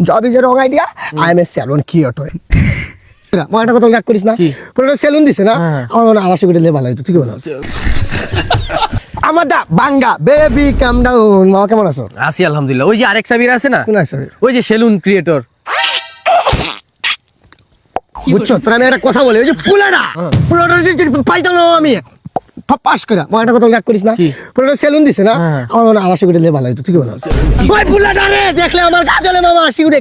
Job is a wrong idea, I am a salon creator. মই একটা কথা করিস না, পুরো সেলুন দিছে না, আমার মনে আমার সুবিধা নিয়ে ভালো হইতো, ঠিক বলো? আমার দা বাঙ্গা বেবি কাম ডাউন। মামা কেমন আছো? আছি আলহামদুলিল্লাহ। ওই যে আরেক সাবির আছে না, কোন সাবির? ওই যে সেলুন ক্রিয়েটর। বুঝছো তোর আমি একটা কথা বলি, ওই যে পুলাটা যে পাইতাম না আমি পাস করে, মই একটা কথা করিস না, পুরো সেলুন দিছে না, আমার মনে আমার সুবিধা নিয়ে ভালো হইতো, ঠিক বলো? ওই পুলাটা রে দেখলে আমার গা জ্বলে মামা, শিউরে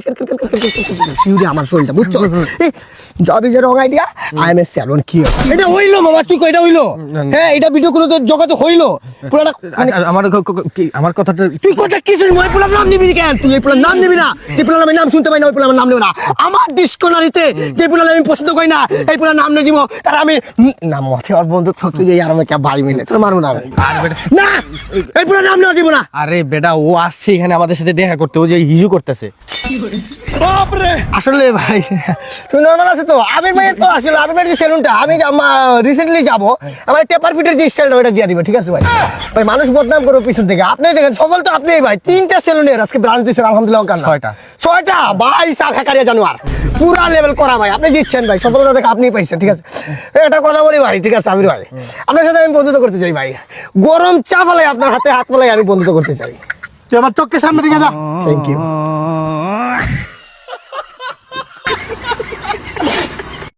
শিউরে আমার শরীরটা, বুঝছো? Job is a wrong idea, I am a salon creator. এটা হইলো মামা, তুই কইটা হইলো? হ্যাঁ এটা ভিডিও করে তো জগতে হইলো পুরাটা। আমার কথাটা তুই কথা কিছু মই পুলার নাম নিবি কেন? তুই এই পুলার নাম নিবি না, এই পুলার আমি নাম শুনতে পাই না, ওই পুলার নাম নেব না। আমার ডিসকোনারিতে যে পুলার আমি পছন্দ করি না, এই পুলার নাম নিয়ে দিব, তার আমি নাম মতে আর বন্ধু তুই যে আর আমি কে ভাই মিলে তোর মারবো না না, এই পুলার নাম নেওয়া দিব না। আরে বেটা ও আসছে এখানে আমাদের সাথে দেখা করতে, ও যে হিজু করতেছে। আসলে ভাই তুমি নরমাল আছে তো? আবির ভাইয়ের তো আসলে আবির ভাইয়ের যে সেলুনটা আমি রিসেন্টলি যাবো, আমার টেপার ফিটের যে স্টাইলটা ওটা দিয়ে দিবে, ঠিক আছে ভাই? ভাই মানুষ বদনাম করো পিছন থেকে, আপনি দেখেন সফল তো আপনি ভাই, 3টা সেলুনের আজকে ব্রাঞ্চ দিচ্ছেন আলহামদুলিল্লাহ। 6টা ভাই সাফ হ্যাকারিয়া জানোয়ার পুরা লেভেল করা ভাই, আপনি জিতছেন ভাই, সফলতা দেখে আপনি পাইছেন, ঠিক আছে? এটা কথা বলি ভাই, ঠিক আছে আবির ভাই আপনার সাথে আমি বন্ধুত্ব করতে চাই ভাই, গরম চা ফেলাই আপনার হাতে হাত ফেলাই আমি বন্ধুত্ব করতে চাই। তুই আমার চোখের সামনে দিকে যা। Thank you.